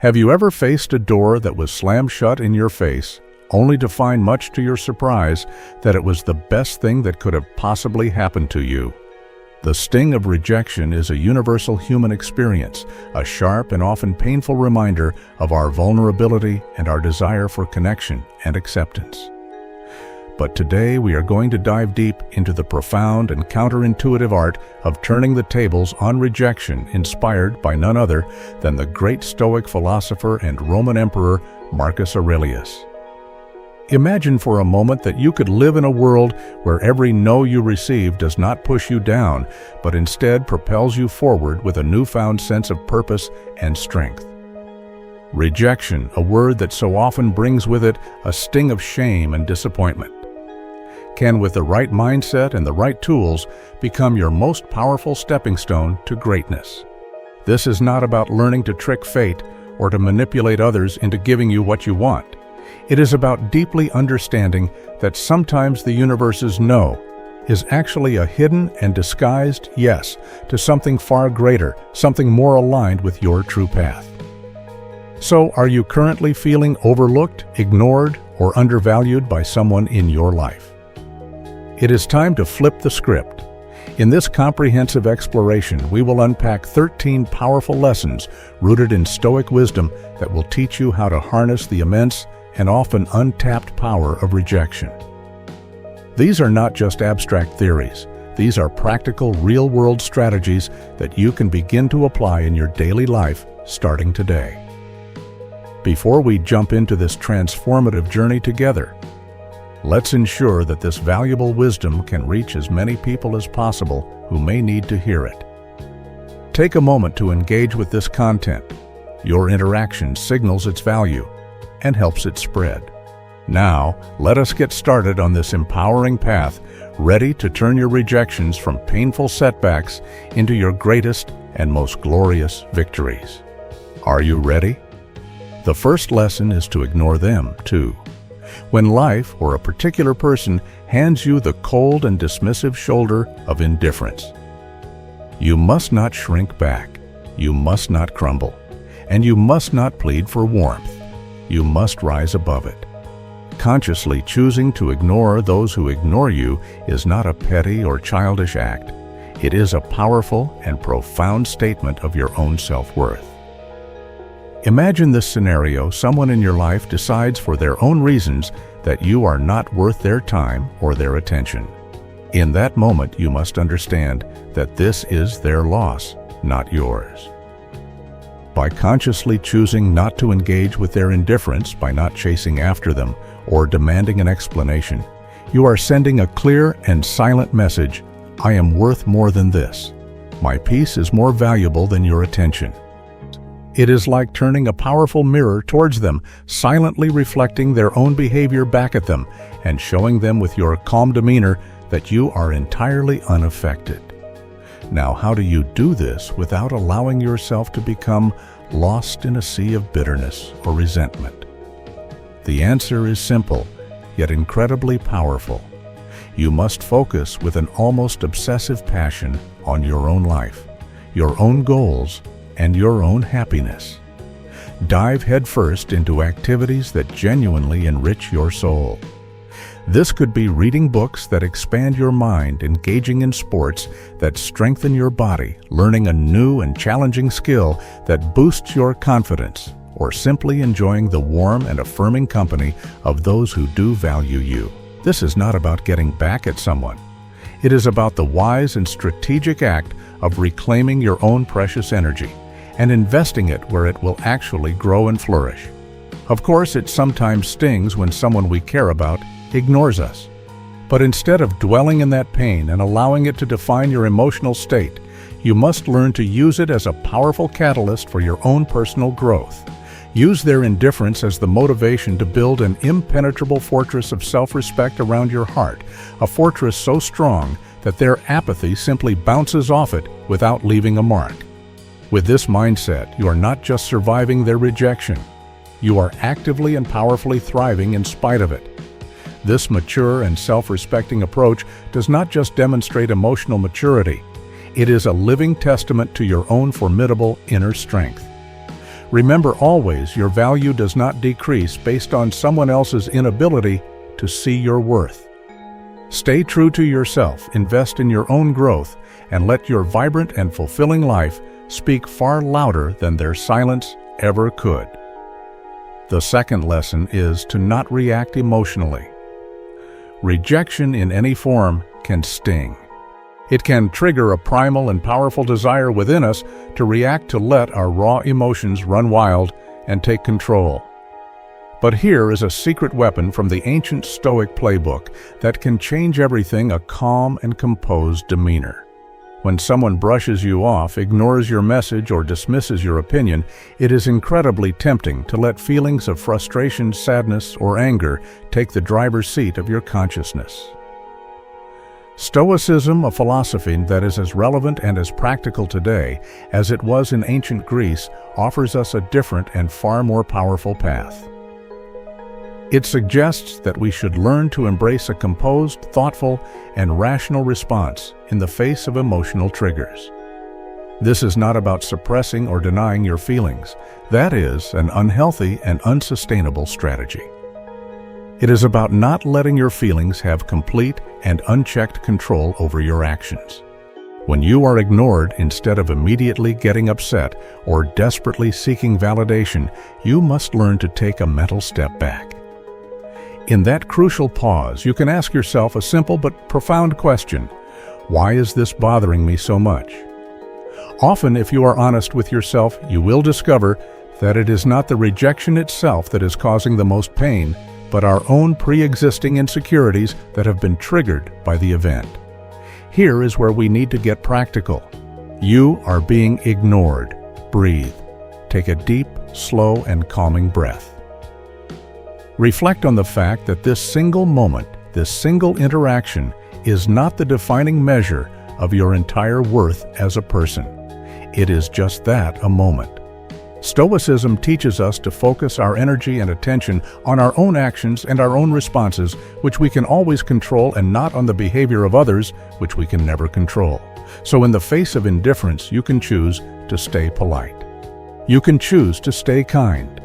Have you ever faced a door that was slammed shut in your face, only to find, much to your surprise, that it was the best thing that could have possibly happened to you? The sting of rejection is a universal human experience, a sharp and often painful reminder of our vulnerability and our desire for connection and acceptance. But today we are going to dive deep into the profound and counterintuitive art of turning the tables on rejection, inspired by none other than the great Stoic philosopher and Roman Emperor Marcus Aurelius. Imagine for a moment that you could live in a world where every no you receive does not push you down, but instead propels you forward with a newfound sense of purpose and strength. Rejection, a word that so often brings with it a sting of shame and disappointment, can, with the right mindset and the right tools, become your most powerful stepping stone to greatness. This is not about learning to trick fate or to manipulate others into giving you what you want. It is about deeply understanding that sometimes the universe's no is actually a hidden and disguised yes to something far greater, something more aligned with your true path. So, are you currently feeling overlooked, ignored, or undervalued by someone in your life? It is time to flip the script. In this comprehensive exploration, we will unpack 13 powerful lessons rooted in Stoic wisdom that will teach you how to harness the immense and often untapped power of rejection. These are not just abstract theories. These are practical, real-world strategies that you can begin to apply in your daily life starting today. Before we jump into this transformative journey together, let's ensure that this valuable wisdom can reach as many people as possible who may need to hear it. Take a moment to engage with this content. Your interaction signals its value and helps it spread. Now, let us get started on this empowering path, ready to turn your rejections from painful setbacks into your greatest and most glorious victories. Are you ready? The first lesson is to ignore them, too. When life or a particular person hands you the cold and dismissive shoulder of indifference, you must not shrink back, you must not crumble, and you must not plead for warmth. You must rise above it. Consciously choosing to ignore those who ignore you is not a petty or childish act. It is a powerful and profound statement of your own self-worth. Imagine this scenario: someone in your life decides for their own reasons that you are not worth their time or their attention. In that moment, you must understand that this is their loss, not yours. By consciously choosing not to engage with their indifference, by not chasing after them or demanding an explanation, you are sending a clear and silent message: I am worth more than this. My peace is more valuable than your attention. It is like turning a powerful mirror towards them, silently reflecting their own behavior back at them and showing them with your calm demeanor that you are entirely unaffected. Now, how do you do this without allowing yourself to become lost in a sea of bitterness or resentment? The answer is simple, yet incredibly powerful. You must focus with an almost obsessive passion on your own life, your own goals, and your own happiness. Dive headfirst into activities that genuinely enrich your soul. This could be reading books that expand your mind, engaging in sports that strengthen your body, learning a new and challenging skill that boosts your confidence, or simply enjoying the warm and affirming company of those who do value you. This is not about getting back at someone. It is about the wise and strategic act of reclaiming your own precious energy and investing it where it will actually grow and flourish. Of course, it sometimes stings when someone we care about ignores us. But instead of dwelling in that pain and allowing it to define your emotional state, you must learn to use it as a powerful catalyst for your own personal growth. Use their indifference as the motivation to build an impenetrable fortress of self-respect around your heart, a fortress so strong that their apathy simply bounces off it without leaving a mark. With this mindset, you are not just surviving their rejection. You are actively and powerfully thriving in spite of it. This mature and self-respecting approach does not just demonstrate emotional maturity. It is a living testament to your own formidable inner strength. Remember always, your value does not decrease based on someone else's inability to see your worth. Stay true to yourself, invest in your own growth, and let your vibrant and fulfilling life speak far louder than their silence ever could. The second lesson is to not react emotionally. Rejection in any form can sting. It can trigger a primal and powerful desire within us to react, to let our raw emotions run wild and take control. But here is a secret weapon from the ancient Stoic playbook that can change everything: a calm and composed demeanor. When someone brushes you off, ignores your message, or dismisses your opinion, it is incredibly tempting to let feelings of frustration, sadness, or anger take the driver's seat of your consciousness. Stoicism, a philosophy that is as relevant and as practical today as it was in ancient Greece, offers us a different and far more powerful path. It suggests that we should learn to embrace a composed, thoughtful, and rational response in the face of emotional triggers. This is not about suppressing or denying your feelings. That is an unhealthy and unsustainable strategy. It is about not letting your feelings have complete and unchecked control over your actions. When you are ignored, instead of immediately getting upset or desperately seeking validation, you must learn to take a mental step back. In that crucial pause, you can ask yourself a simple but profound question: why is this bothering me so much? Often, if you are honest with yourself, you will discover that it is not the rejection itself that is causing the most pain, but our own pre-existing insecurities that have been triggered by the event. Here is where we need to get practical. You are being ignored. Breathe. Take a deep, slow, and calming breath. Reflect on the fact that this single moment, this single interaction, is not the defining measure of your entire worth as a person. It is just that, a moment. Stoicism teaches us to focus our energy and attention on our own actions and our own responses, which we can always control, and not on the behavior of others, which we can never control. So in the face of indifference, you can choose to stay polite. You can choose to stay kind.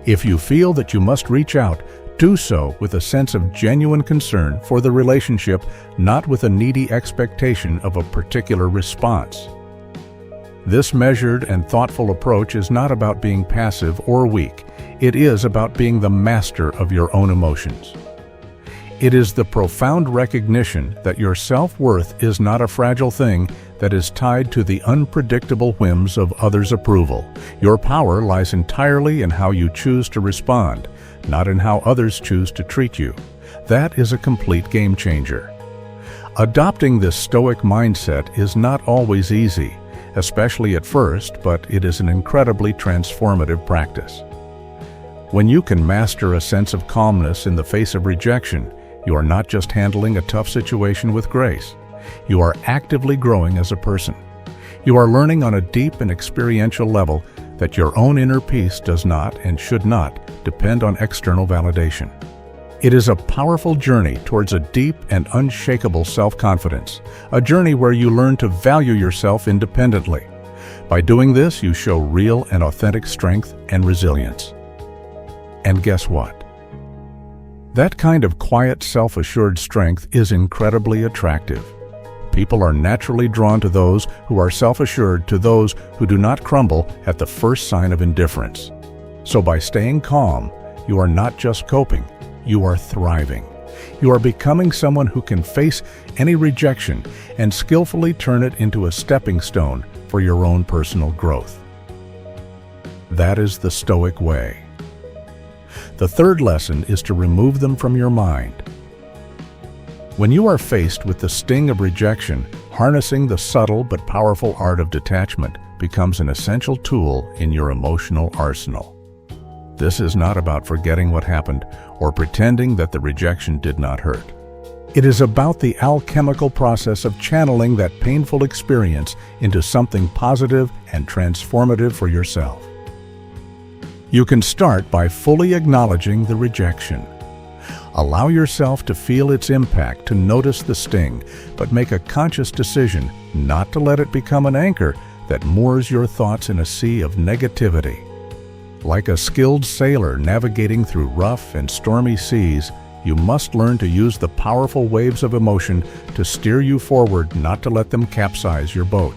If you feel that you must reach out, do so with a sense of genuine concern for the relationship, not with a needy expectation of a particular response. This measured and thoughtful approach is not about being passive or weak. It is about being the master of your own emotions. It is the profound recognition that your self-worth is not a fragile thing that is tied to the unpredictable whims of others' approval. Your power lies entirely in how you choose to respond, not in how others choose to treat you. That is a complete game changer. Adopting this Stoic mindset is not always easy, especially at first, but it is an incredibly transformative practice. When you can master a sense of calmness in the face of rejection, you are not just handling a tough situation with grace. You are actively growing as a person. You are learning on a deep and experiential level that your own inner peace does not and should not depend on external validation. It is a powerful journey towards a deep and unshakable self-confidence, a journey where you learn to value yourself independently. By doing this, you show real and authentic strength and resilience. And guess what? That kind of quiet, self-assured strength is incredibly attractive. People are naturally drawn to those who are self-assured, to those who do not crumble at the first sign of indifference. So by staying calm, you are not just coping, you are thriving. You are becoming someone who can face any rejection and skillfully turn it into a stepping stone for your own personal growth. That is the Stoic way. The third lesson is to remove them from your mind. When you are faced with the sting of rejection, harnessing the subtle but powerful art of detachment becomes an essential tool in your emotional arsenal. This is not about forgetting what happened or pretending that the rejection did not hurt. It is about the alchemical process of channeling that painful experience into something positive and transformative for yourself. You can start by fully acknowledging the rejection. Allow yourself to feel its impact, to notice the sting, but make a conscious decision not to let it become an anchor that moors your thoughts in a sea of negativity. Like a skilled sailor navigating through rough and stormy seas, you must learn to use the powerful waves of emotion to steer you forward, not to let them capsize your boat.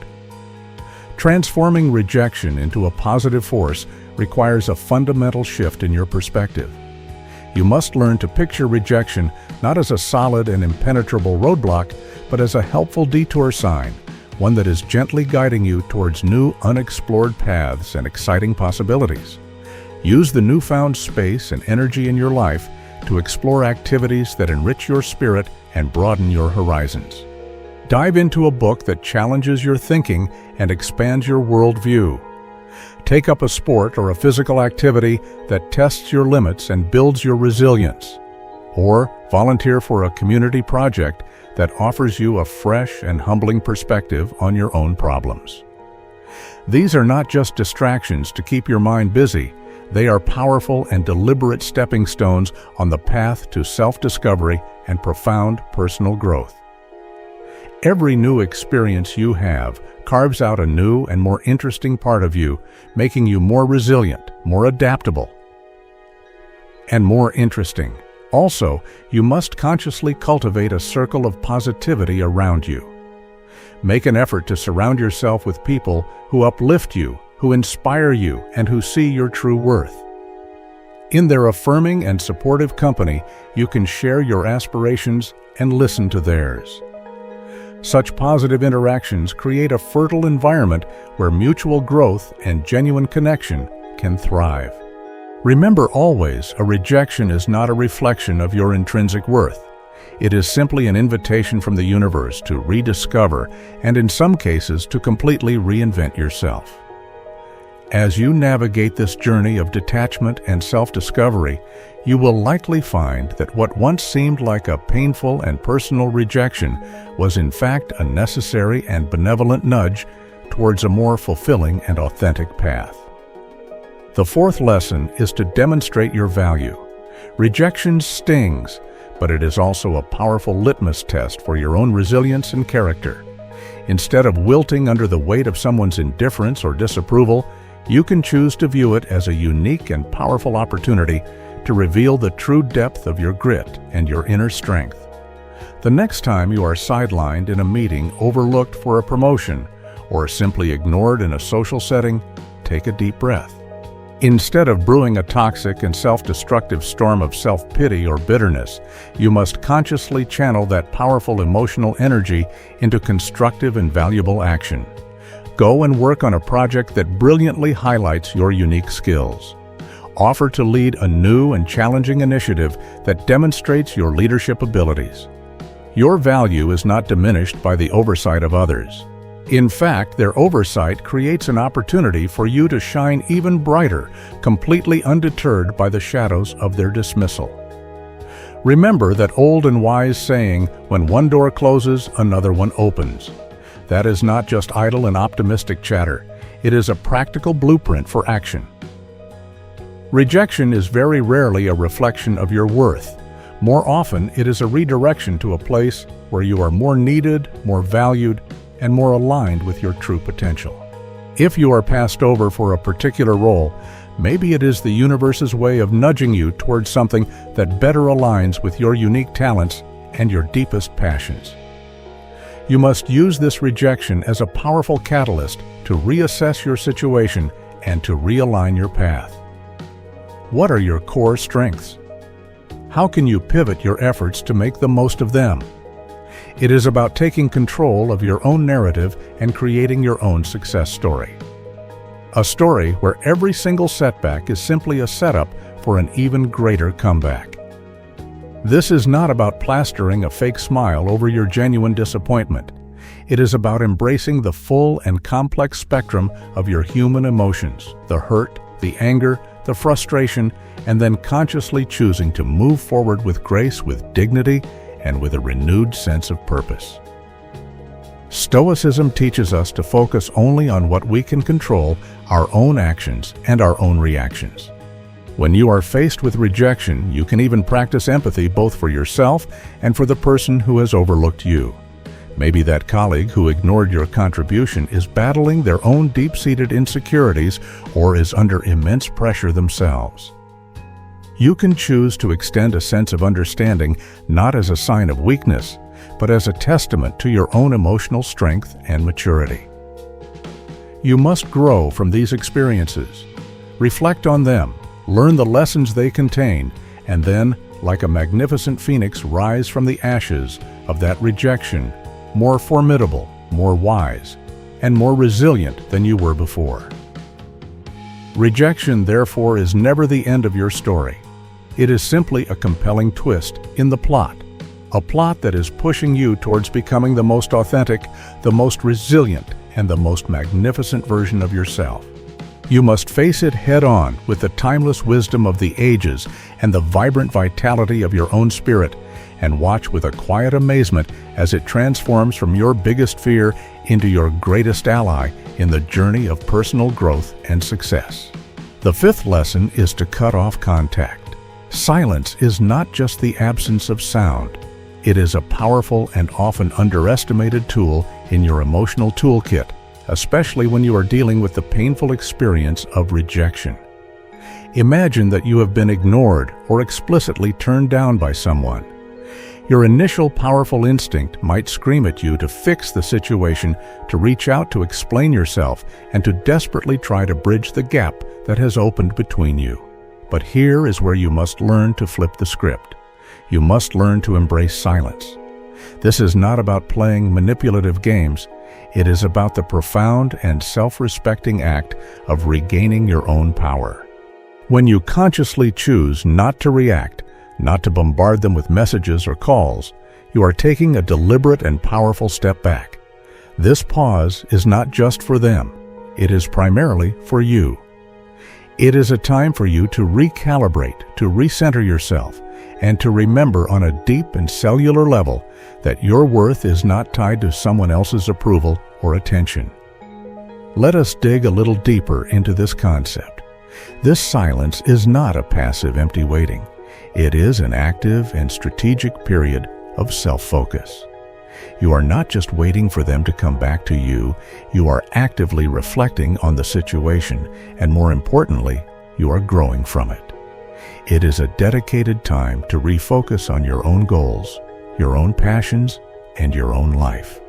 Transforming rejection into a positive force requires a fundamental shift in your perspective. You must learn to picture rejection not as a solid and impenetrable roadblock, but as a helpful detour sign, one that is gently guiding you towards new, unexplored paths and exciting possibilities. Use the newfound space and energy in your life to explore activities that enrich your spirit and broaden your horizons. Dive into a book that challenges your thinking and expands your worldview. Take up a sport or a physical activity that tests your limits and builds your resilience. Or volunteer for a community project that offers you a fresh and humbling perspective on your own problems. These are not just distractions to keep your mind busy. They are powerful and deliberate stepping stones on the path to self-discovery and profound personal growth. Every new experience you have carves out a new and more interesting part of you, making you more resilient, more adaptable, and more interesting. Also, you must consciously cultivate a circle of positivity around you. Make an effort to surround yourself with people who uplift you, who inspire you, and who see your true worth. In their affirming and supportive company, you can share your aspirations and listen to theirs. Such positive interactions create a fertile environment where mutual growth and genuine connection can thrive. Remember always, a rejection is not a reflection of your intrinsic worth. It is simply an invitation from the universe to rediscover, and in some cases, to completely reinvent yourself. As you navigate this journey of detachment and self-discovery, you will likely find that what once seemed like a painful and personal rejection was in fact a necessary and benevolent nudge towards a more fulfilling and authentic path. The fourth lesson is to demonstrate your value. Rejection stings, but it is also a powerful litmus test for your own resilience and character. Instead of wilting under the weight of someone's indifference or disapproval, you can choose to view it as a unique and powerful opportunity to reveal the true depth of your grit and your inner strength. The next time you are sidelined in a meeting, overlooked for a promotion, or simply ignored in a social setting, take a deep breath. Instead of brewing a toxic and self-destructive storm of self-pity or bitterness, you must consciously channel that powerful emotional energy into constructive and valuable action. Go and work on a project that brilliantly highlights your unique skills. Offer to lead a new and challenging initiative that demonstrates your leadership abilities. Your value is not diminished by the oversight of others. In fact, their oversight creates an opportunity for you to shine even brighter, completely undeterred by the shadows of their dismissal. Remember that old and wise saying, "When one door closes, another one opens." That is not just idle and optimistic chatter. It is a practical blueprint for action. Rejection is very rarely a reflection of your worth. More often, it is a redirection to a place where you are more needed, more valued, and more aligned with your true potential. If you are passed over for a particular role, maybe it is the universe's way of nudging you towards something that better aligns with your unique talents and your deepest passions. You must use this rejection as a powerful catalyst to reassess your situation and to realign your path. What are your core strengths? How can you pivot your efforts to make the most of them? It is about taking control of your own narrative and creating your own success story. A story where every single setback is simply a setup for an even greater comeback. This is not about plastering a fake smile over your genuine disappointment. It is about embracing the full and complex spectrum of your human emotions, the hurt, the anger, the frustration, and then consciously choosing to move forward with grace, with dignity, and with a renewed sense of purpose. Stoicism teaches us to focus only on what we can control, our own actions and our own reactions. When you are faced with rejection, you can even practice empathy both for yourself and for the person who has overlooked you. Maybe that colleague who ignored your contribution is battling their own deep-seated insecurities or is under immense pressure themselves. You can choose to extend a sense of understanding not as a sign of weakness, but as a testament to your own emotional strength and maturity. You must grow from these experiences. Reflect on them, learn the lessons they contain, and then, like a magnificent phoenix, rise from the ashes of that rejection, more formidable, more wise, and more resilient than you were before. Rejection, therefore, is never the end of your story. It is simply a compelling twist in the plot, a plot that is pushing you towards becoming the most authentic, the most resilient, and the most magnificent version of yourself. You must face it head-on with the timeless wisdom of the ages and the vibrant vitality of your own spirit, and watch with a quiet amazement as it transforms from your biggest fear into your greatest ally in the journey of personal growth and success. The fifth lesson is to cut off contact. Silence is not just the absence of sound. It is a powerful and often underestimated tool in your emotional toolkit, especially when you are dealing with the painful experience of rejection. Imagine that you have been ignored or explicitly turned down by someone. Your initial powerful instinct might scream at you to fix the situation, to reach out to explain yourself, and to desperately try to bridge the gap that has opened between you. But here is where you must learn to flip the script. You must learn to embrace silence. This is not about playing manipulative games. It is about the profound and self-respecting act of regaining your own power. When you consciously choose not to react, not to bombard them with messages or calls, you are taking a deliberate and powerful step back. This pause is not just for them. It is primarily for you. It is a time for you to recalibrate, to recenter yourself, and to remember on a deep and cellular level that your worth is not tied to someone else's approval or attention. Let us dig a little deeper into this concept. This silence is not a passive, empty waiting. It is an active and strategic period of self-focus. You are not just waiting for them to come back to you, you are actively reflecting on the situation, and more importantly, you are growing from it. It is a dedicated time to refocus on your own goals, your own passions, and your own life.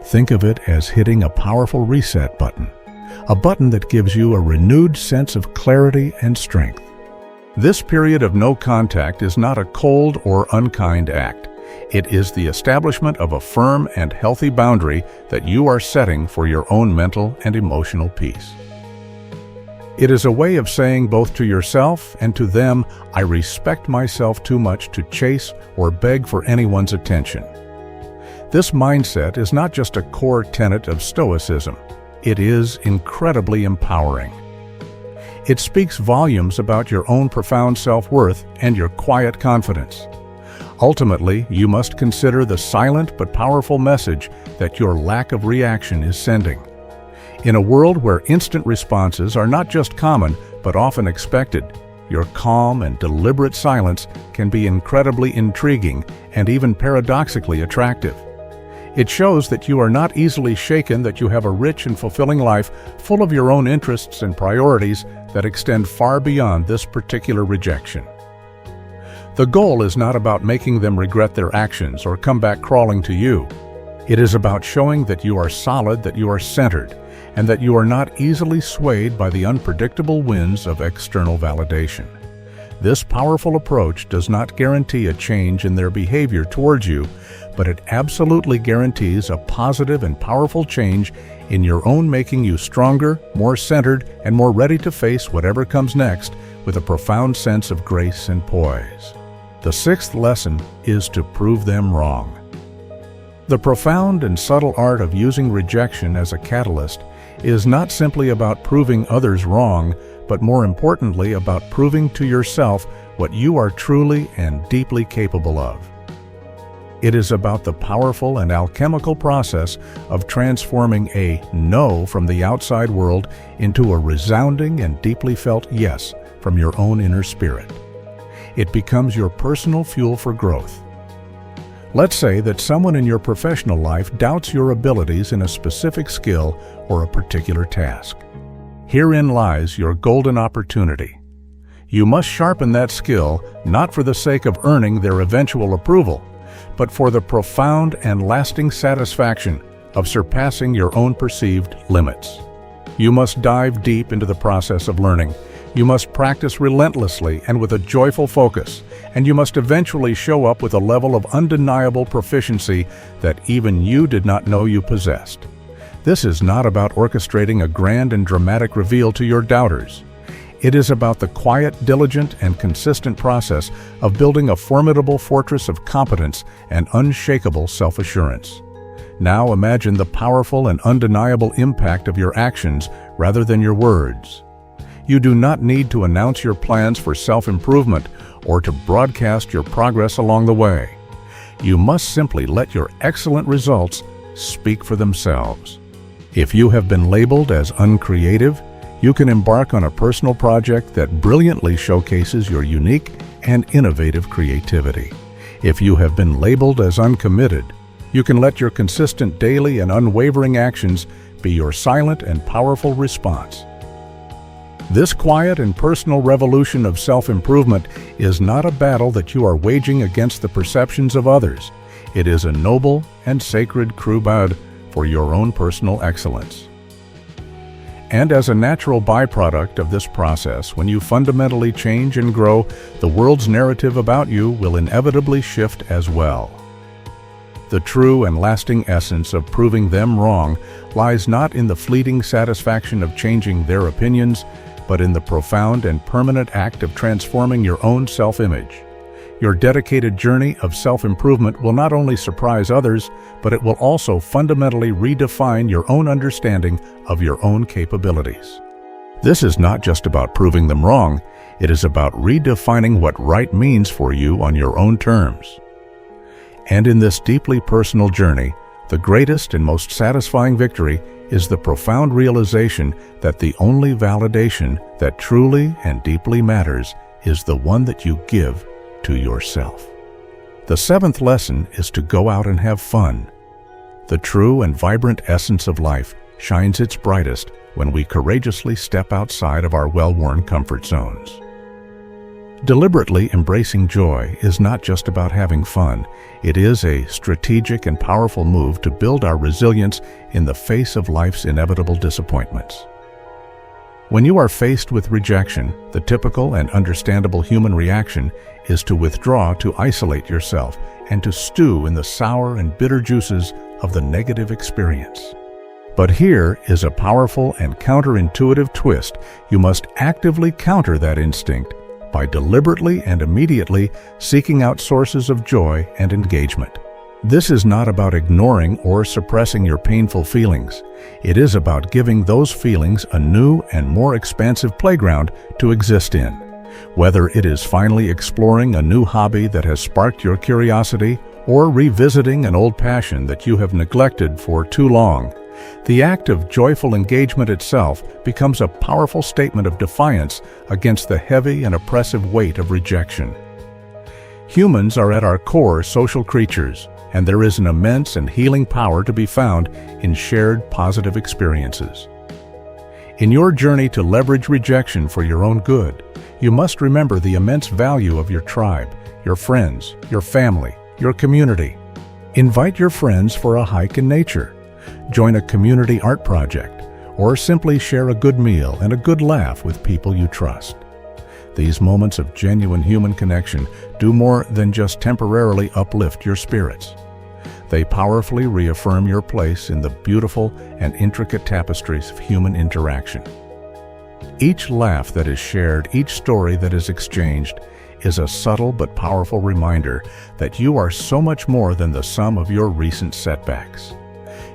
Think of it as hitting a powerful reset button, a button that gives you a renewed sense of clarity and strength. This period of no contact is not a cold or unkind act. It is the establishment of a firm and healthy boundary that you are setting for your own mental and emotional peace. It is a way of saying both to yourself and to them, I respect myself too much to chase or beg for anyone's attention. This mindset is not just a core tenet of Stoicism. It is incredibly empowering. It speaks volumes about your own profound self-worth and your quiet confidence. Ultimately, you must consider the silent but powerful message that your lack of reaction is sending. In a world where instant responses are not just common, but often expected, your calm and deliberate silence can be incredibly intriguing and even paradoxically attractive. It shows that you are not easily shaken, that you have a rich and fulfilling life full of your own interests and priorities that extend far beyond this particular rejection. The goal is not about making them regret their actions or come back crawling to you. It is about showing that you are solid, that you are centered, and that you are not easily swayed by the unpredictable winds of external validation. This powerful approach does not guarantee a change in their behavior towards you, but it absolutely guarantees a positive and powerful change in your own, making you stronger, more centered, and more ready to face whatever comes next with a profound sense of grace and poise. The sixth lesson is to prove them wrong. The profound and subtle art of using rejection as a catalyst is not simply about proving others wrong, but more importantly about proving to yourself what you are truly and deeply capable of. It is about the powerful and alchemical process of transforming a no from the outside world into a resounding and deeply felt yes from your own inner spirit. It becomes your personal fuel for growth. Let's say that someone in your professional life doubts your abilities in a specific skill or a particular task. Herein lies your golden opportunity. You must sharpen that skill not for the sake of earning their eventual approval, but for the profound and lasting satisfaction of surpassing your own perceived limits. You must dive deep into the process of learning. You must practice relentlessly and with a joyful focus, and you must eventually show up with a level of undeniable proficiency that even you did not know you possessed. This is not about orchestrating a grand and dramatic reveal to your doubters. It is about the quiet, diligent, and consistent process of building a formidable fortress of competence and unshakable self-assurance. Now imagine the powerful and undeniable impact of your actions rather than your words. You do not need to announce your plans for self-improvement or to broadcast your progress along the way. You must simply let your excellent results speak for themselves. If you have been labeled as uncreative, you can embark on a personal project that brilliantly showcases your unique and innovative creativity. If you have been labeled as uncommitted, you can let your consistent daily and unwavering actions be your silent and powerful response. This quiet and personal revolution of self-improvement is not a battle that you are waging against the perceptions of others. It is a noble and sacred crusade for your own personal excellence. And as a natural byproduct of this process, when you fundamentally change and grow, the world's narrative about you will inevitably shift as well. The true and lasting essence of proving them wrong lies not in the fleeting satisfaction of changing their opinions, but in the profound and permanent act of transforming your own self-image. Your dedicated journey of self-improvement will not only surprise others, but it will also fundamentally redefine your own understanding of your own capabilities. This is not just about proving them wrong, it is about redefining what right means for you on your own terms. And in this deeply personal journey, the greatest and most satisfying victory is the profound realization that the only validation that truly and deeply matters is the one that you give to yourself. The seventh lesson is to go out and have fun. The true and vibrant essence of life shines its brightest when we courageously step outside of our well-worn comfort zones. Deliberately embracing joy is not just about having fun. It is a strategic and powerful move to build our resilience in the face of life's inevitable disappointments. When you are faced with rejection, the typical and understandable human reaction is to withdraw, to isolate yourself, and to stew in the sour and bitter juices of the negative experience. But here is a powerful and counterintuitive twist. You must actively counter that instinct by deliberately and immediately seeking out sources of joy and engagement. This is not about ignoring or suppressing your painful feelings. It is about giving those feelings a new and more expansive playground to exist in. Whether it is finally exploring a new hobby that has sparked your curiosity or revisiting an old passion that you have neglected for too long, the act of joyful engagement itself becomes a powerful statement of defiance against the heavy and oppressive weight of rejection. Humans are at our core social creatures, and there is an immense and healing power to be found in shared positive experiences. In your journey to leverage rejection for your own good, you must remember the immense value of your tribe, your friends, your family, your community. Invite your friends for a hike in nature. Join a community art project, or simply share a good meal and a good laugh with people you trust. These moments of genuine human connection do more than just temporarily uplift your spirits. They powerfully reaffirm your place in the beautiful and intricate tapestries of human interaction. Each laugh that is shared, each story that is exchanged, is a subtle but powerful reminder that you are so much more than the sum of your recent setbacks.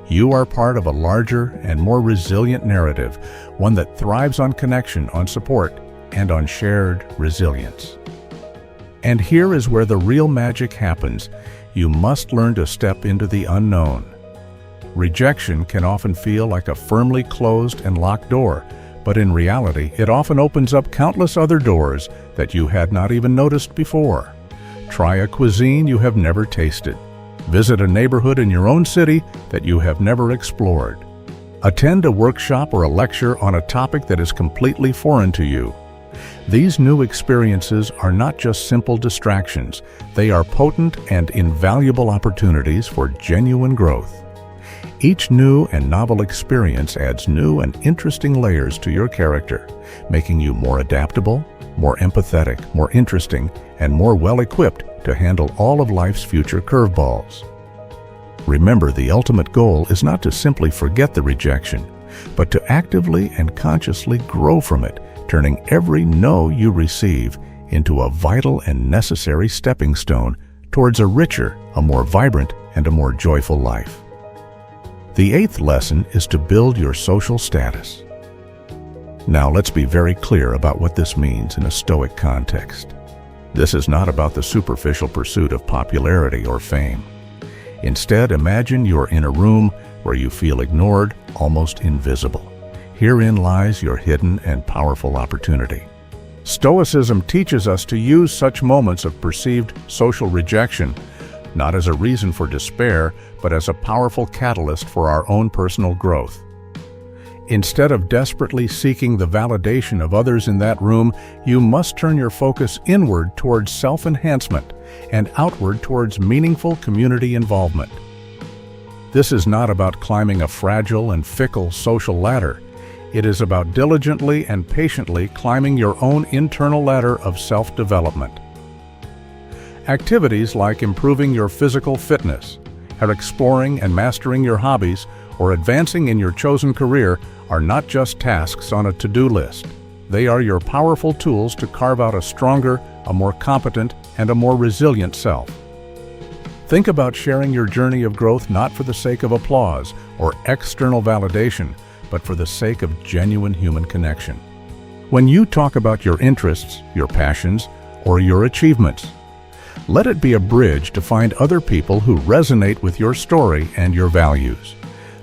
You are part of a larger and more resilient narrative, one that thrives on connection, on support, and on shared resilience. And here is where the real magic happens. You must learn to step into the unknown. Rejection can often feel like a firmly closed and locked door, but in reality, it often opens up countless other doors that you had not even noticed before. Try a cuisine you have never tasted. Visit a neighborhood in your own city that you have never explored. Attend a workshop or a lecture on a topic that is completely foreign to you. These new experiences are not just simple distractions, they are potent and invaluable opportunities for genuine growth. Each new and novel experience adds new and interesting layers to your character, making you more adaptable, more empathetic, more interesting, and more well-equipped to handle all of life's future curveballs. Remember, the ultimate goal is not to simply forget the rejection, but to actively and consciously grow from it, turning every no you receive into a vital and necessary stepping stone towards a richer, a more vibrant, and a more joyful life. The 8th lesson is to build your social status. Now let's be very clear about what this means in a Stoic context. This is not about the superficial pursuit of popularity or fame. Instead, imagine you're in a room where you feel ignored, almost invisible. Herein lies your hidden and powerful opportunity. Stoicism teaches us to use such moments of perceived social rejection not as a reason for despair, but as a powerful catalyst for our own personal growth. Instead of desperately seeking the validation of others in that room, you must turn your focus inward towards self-enhancement and outward towards meaningful community involvement. This is not about climbing a fragile and fickle social ladder. It is about diligently and patiently climbing your own internal ladder of self-development. Activities like improving your physical fitness, or exploring and mastering your hobbies, or advancing in your chosen career are not just tasks on a to-do list. They are your powerful tools to carve out a stronger, a more competent, and a more resilient self. Think about sharing your journey of growth not for the sake of applause or external validation, but for the sake of genuine human connection. When you talk about your interests, your passions, or your achievements, let it be a bridge to find other people who resonate with your story and your values.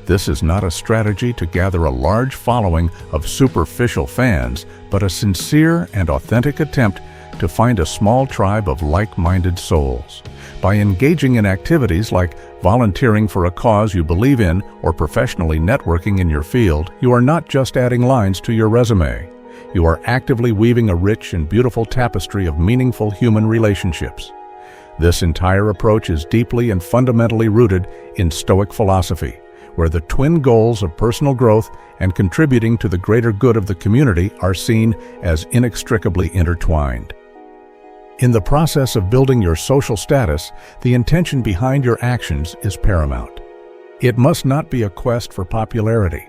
This is not a strategy to gather a large following of superficial fans, but a sincere and authentic attempt to find a small tribe of like-minded souls. By engaging in activities like volunteering for a cause you believe in or professionally networking in your field, you are not just adding lines to your resume. You are actively weaving a rich and beautiful tapestry of meaningful human relationships. This entire approach is deeply and fundamentally rooted in Stoic philosophy, where the twin goals of personal growth and contributing to the greater good of the community are seen as inextricably intertwined. In the process of building your social status, the intention behind your actions is paramount. It must not be a quest for popularity.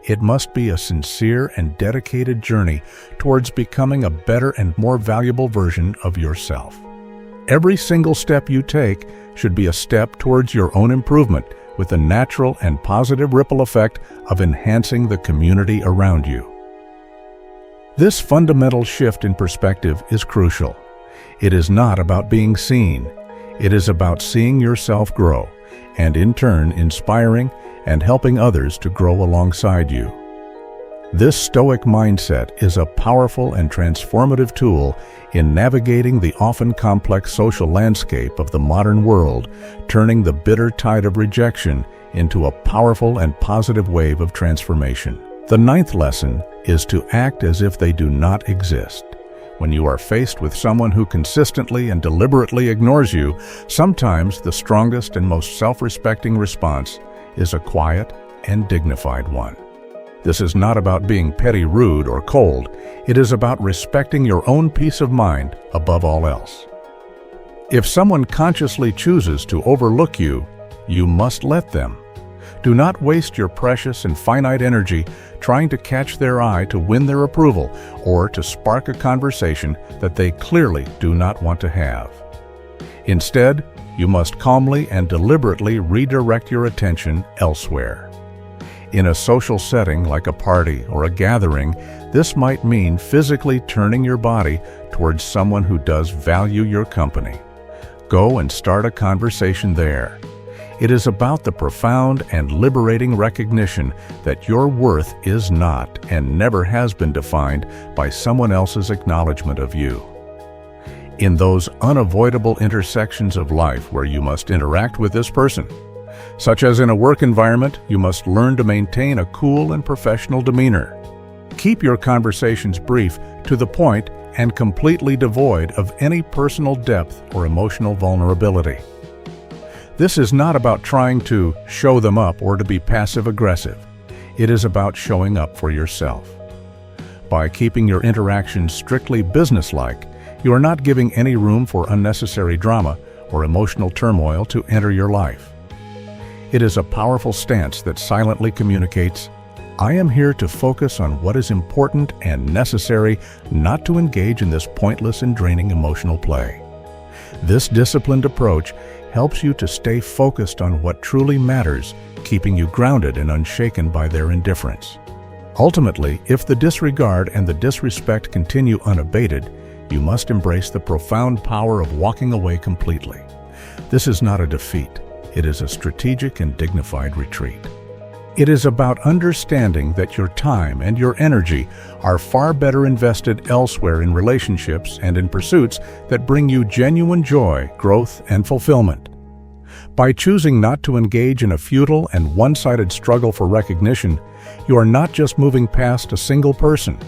It must be a sincere and dedicated journey towards becoming a better and more valuable version of yourself. Every single step you take should be a step towards your own improvement, with a natural and positive ripple effect of enhancing the community around you. This fundamental shift in perspective is crucial. It is not about being seen. It is about seeing yourself grow, and in turn inspiring and helping others to grow alongside you. This Stoic mindset is a powerful and transformative tool in navigating the often complex social landscape of the modern world, turning the bitter tide of rejection into a powerful and positive wave of transformation. The 9th lesson is to act as if they do not exist. When you are faced with someone who consistently and deliberately ignores you, sometimes the strongest and most self-respecting response is a quiet and dignified one. This is not about being petty, rude, or cold. It is about respecting your own peace of mind above all else. If someone consciously chooses to overlook you, you must let them. Do not waste your precious and finite energy trying to catch their eye to win their approval or to spark a conversation that they clearly do not want to have. Instead, you must calmly and deliberately redirect your attention elsewhere. In a social setting like a party or a gathering, this might mean physically turning your body towards someone who does value your company. Go and start a conversation there. It is about the profound and liberating recognition that your worth is not and never has been defined by someone else's acknowledgement of you. in those unavoidable intersections of life where you must interact with this person. Such as in a work environment, you must learn to maintain a cool and professional demeanor. Keep your conversations brief, to the point, and completely devoid of any personal depth or emotional vulnerability. This is not about trying to show them up or to be passive-aggressive. It is about showing up for yourself. By keeping your interactions strictly businesslike, you are not giving any room for unnecessary drama or emotional turmoil to enter your life. It is a powerful stance that silently communicates, I am here to focus on what is important and necessary, not to engage in this pointless and draining emotional play. This disciplined approach helps you to stay focused on what truly matters, keeping you grounded and unshaken by their indifference. Ultimately, if the disregard and the disrespect continue unabated, you must embrace the profound power of walking away completely. This is not a defeat. It is a strategic and dignified retreat. It is about understanding that your time and your energy are far better invested elsewhere in relationships and in pursuits that bring you genuine joy, growth, and fulfillment. By choosing not to engage in a futile and one-sided struggle for recognition, you are not just moving past a single person.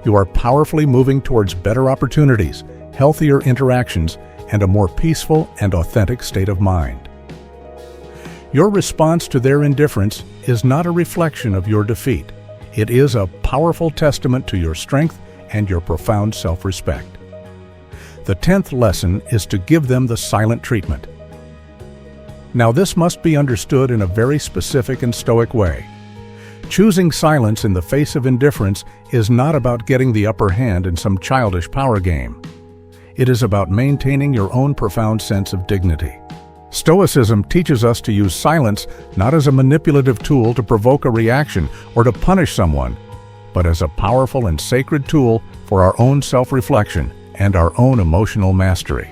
You are powerfully moving towards better opportunities, healthier interactions, and a more peaceful and authentic state of mind. Your response to their indifference is not a reflection of your defeat. It is a powerful testament to your strength and your profound self-respect. The 10th lesson is to give them the silent treatment. Now, this must be understood in a very specific and stoic way. Choosing silence in the face of indifference is not about getting the upper hand in some childish power game. It is about maintaining your own profound sense of dignity. Stoicism teaches us to use silence not as a manipulative tool to provoke a reaction or to punish someone, but as a powerful and sacred tool for our own self-reflection and our own emotional mastery.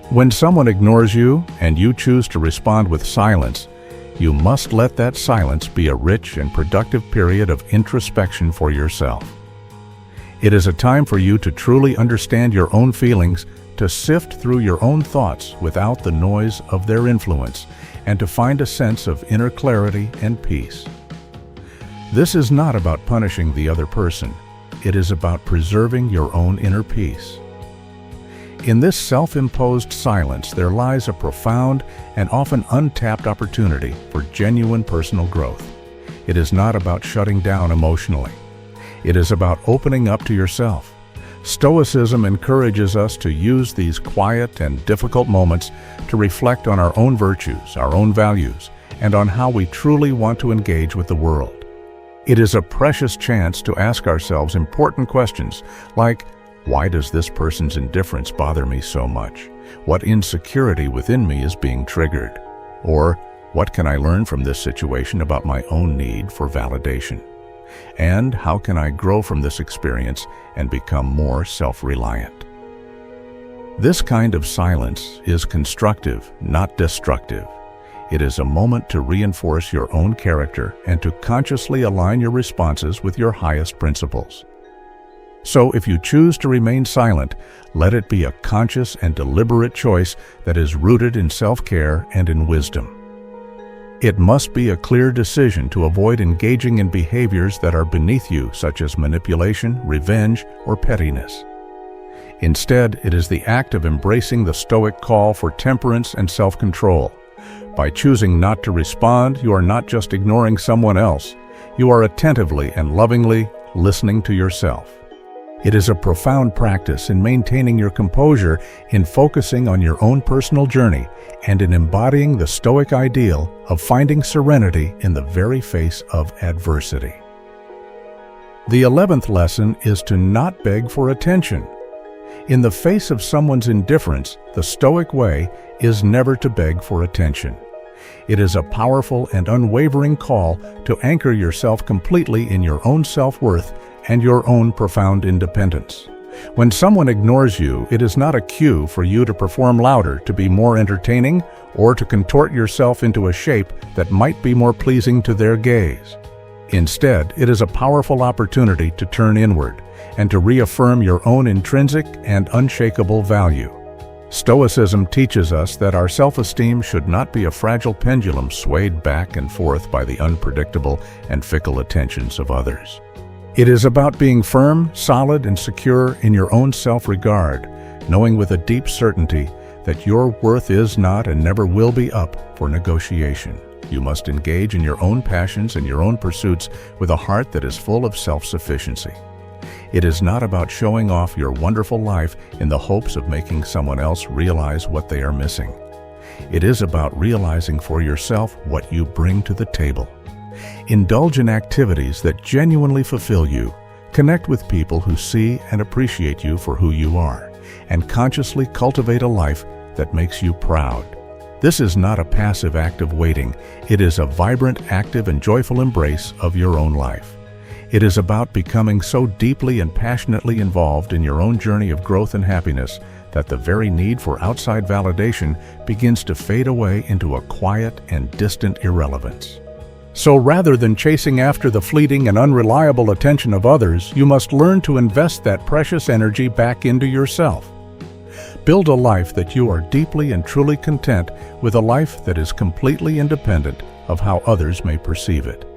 When someone ignores you and you choose to respond with silence, you must let that silence be a rich and productive period of introspection for yourself. It is a time for you to truly understand your own feelings, to sift through your own thoughts without the noise of their influence, and to find a sense of inner clarity and peace. This is not about punishing the other person. It is about preserving your own inner peace. In this self-imposed silence, there lies a profound and often untapped opportunity for genuine personal growth. It is not about shutting down emotionally. It is about opening up to yourself. Stoicism encourages us to use these quiet and difficult moments to reflect on our own virtues, our own values, and on how we truly want to engage with the world. It is a precious chance to ask ourselves important questions like, why does this person's indifference bother me so much? What insecurity within me is being triggered? Or, what can I learn from this situation about my own need for validation? And how can I grow from this experience and become more self-reliant? This kind of silence is constructive, not destructive. It is a moment to reinforce your own character and to consciously align your responses with your highest principles. So if you choose to remain silent, let it be a conscious and deliberate choice that is rooted in self-care and in wisdom. It must be a clear decision to avoid engaging in behaviors that are beneath you, such as manipulation, revenge, or pettiness. Instead, it is the act of embracing the Stoic call for temperance and self-control. By choosing not to respond, you are not just ignoring someone else. You are attentively and lovingly listening to yourself. It is a profound practice in maintaining your composure, in focusing on your own personal journey, and in embodying the Stoic ideal of finding serenity in the very face of adversity. The 11th lesson is to not beg for attention. In the face of someone's indifference, the Stoic way is never to beg for attention. It is a powerful and unwavering call to anchor yourself completely in your own self-worth and your own profound independence. When someone ignores you, it is not a cue for you to perform louder, to be more entertaining, or to contort yourself into a shape that might be more pleasing to their gaze. Instead, it is a powerful opportunity to turn inward and to reaffirm your own intrinsic and unshakable value. Stoicism teaches us that our self-esteem should not be a fragile pendulum swayed back and forth by the unpredictable and fickle attentions of others. It is about being firm, solid, and secure in your own self-regard, knowing with a deep certainty that your worth is not and never will be up for negotiation. You must engage in your own passions and your own pursuits with a heart that is full of self-sufficiency. It is not about showing off your wonderful life in the hopes of making someone else realize what they are missing. It is about realizing for yourself what you bring to the table. Indulge in activities that genuinely fulfill you. Connect with people who see and appreciate you for who you are, and consciously cultivate a life that makes you proud. This is not a passive act of waiting. It is a vibrant, active, and joyful embrace of your own life. It is about becoming so deeply and passionately involved in your own journey of growth and happiness that the very need for outside validation begins to fade away into a quiet and distant irrelevance. So rather than chasing after the fleeting and unreliable attention of others, you must learn to invest that precious energy back into yourself. Build a life that you are deeply and truly content with, a life that is completely independent of how others may perceive it.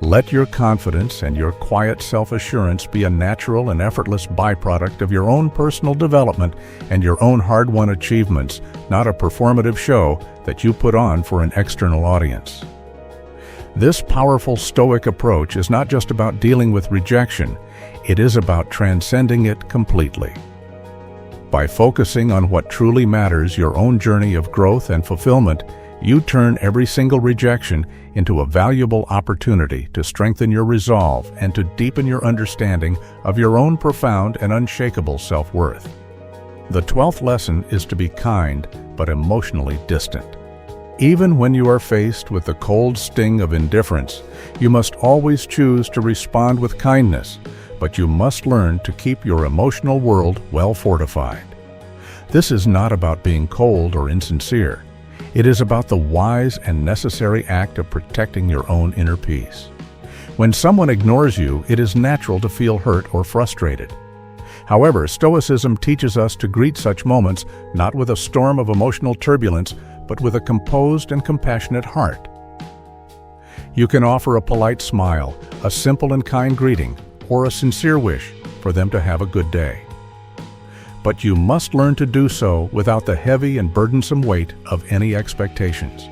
Let your confidence and your quiet self-assurance be a natural and effortless byproduct of your own personal development and your own hard-won achievements, not a performative show that you put on for an external audience. This powerful Stoic approach is not just about dealing with rejection, it is about transcending it completely. By focusing on what truly matters, your own journey of growth and fulfillment, you turn every single rejection into a valuable opportunity to strengthen your resolve and to deepen your understanding of your own profound and unshakable self-worth. The 12th lesson is to be kind but emotionally distant. Even when you are faced with the cold sting of indifference, you must always choose to respond with kindness, but you must learn to keep your emotional world well fortified. This is not about being cold or insincere. It is about the wise and necessary act of protecting your own inner peace. When someone ignores you, it is natural to feel hurt or frustrated. However, Stoicism teaches us to greet such moments not with a storm of emotional turbulence, but with a composed and compassionate heart. You can offer a polite smile, a simple and kind greeting, or a sincere wish for them to have a good day. But you must learn to do so without the heavy and burdensome weight of any expectations.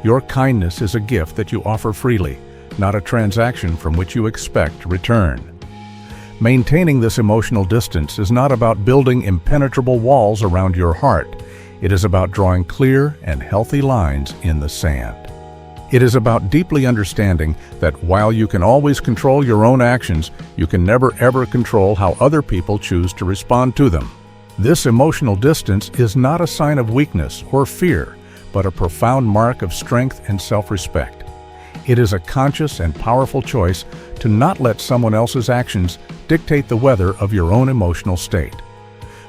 Your kindness is a gift that you offer freely, not a transaction from which you expect return. Maintaining this emotional distance is not about building impenetrable walls around your heart. It is about drawing clear and healthy lines in the sand. It is about deeply understanding that while you can always control your own actions, you can never ever control how other people choose to respond to them. This emotional distance is not a sign of weakness or fear, but a profound mark of strength and self-respect. It is a conscious and powerful choice to not let someone else's actions dictate the weather of your own emotional state.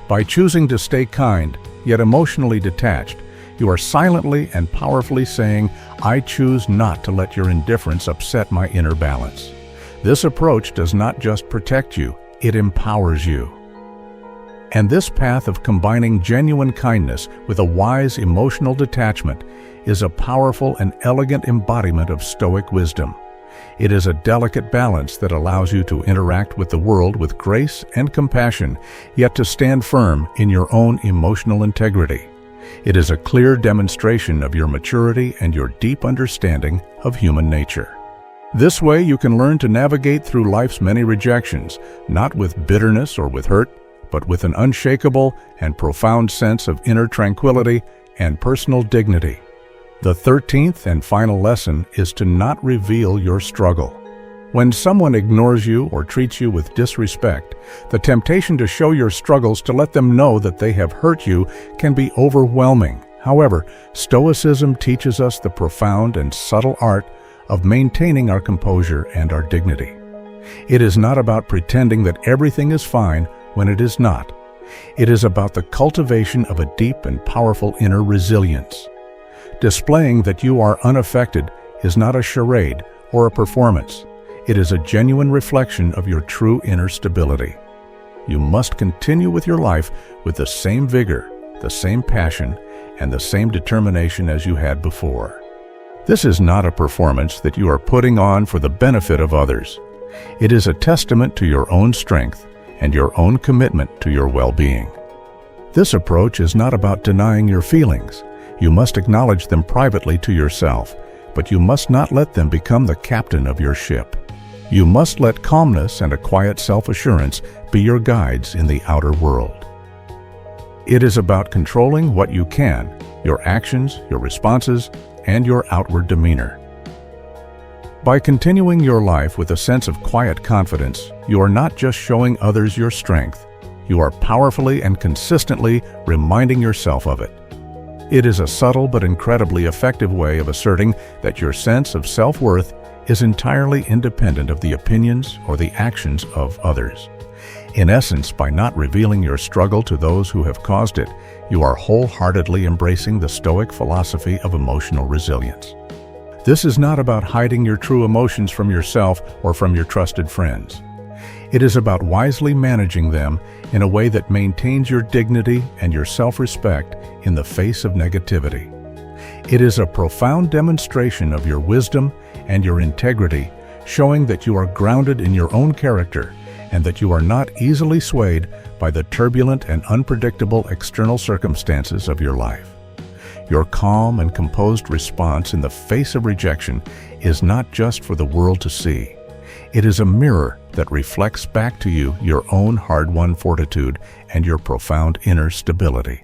By choosing to stay kind, yet emotionally detached, you are silently and powerfully saying, "I choose not to let your indifference upset my inner balance." This approach does not just protect you, it empowers you. And this path of combining genuine kindness with a wise emotional detachment is a powerful and elegant embodiment of Stoic wisdom. It is a delicate balance that allows you to interact with the world with grace and compassion, yet to stand firm in your own emotional integrity. It is a clear demonstration of your maturity and your deep understanding of human nature. This way you can learn to navigate through life's many rejections, not with bitterness or with hurt, but with an unshakable and profound sense of inner tranquility and personal dignity. The 13th and final lesson is to not reveal your struggle. When someone ignores you or treats you with disrespect, the temptation to show your struggles to let them know that they have hurt you can be overwhelming. However, Stoicism teaches us the profound and subtle art of maintaining our composure and our dignity. It is not about pretending that everything is fine when it is not. It is about the cultivation of a deep and powerful inner resilience. Displaying that you are unaffected is not a charade or a performance. It is a genuine reflection of your true inner stability. You must continue with your life with the same vigor, the same passion, and the same determination as you had before. This is not a performance that you are putting on for the benefit of others. It is a testament to your own strength and your own commitment to your well-being. This approach is not about denying your feelings. You must acknowledge them privately to yourself, but you must not let them become the captain of your ship. You must let calmness and a quiet self-assurance be your guides in the outer world. It is about controlling what you can, your actions, your responses, and your outward demeanor. By continuing your life with a sense of quiet confidence, you are not just showing others your strength, you are powerfully and consistently reminding yourself of it. It is a subtle but incredibly effective way of asserting that your sense of self-worth is entirely independent of the opinions or the actions of others. In essence, by not revealing your struggle to those who have caused it, you are wholeheartedly embracing the Stoic philosophy of emotional resilience. This is not about hiding your true emotions from yourself or from your trusted friends. It is about wisely managing them in a way that maintains your dignity and your self-respect in the face of negativity. It is a profound demonstration of your wisdom and your integrity, showing that you are grounded in your own character and that you are not easily swayed by the turbulent and unpredictable external circumstances of your life. Your calm and composed response in the face of rejection is not just for the world to see. It is a mirror that reflects back to you your own hard-won fortitude and your profound inner stability.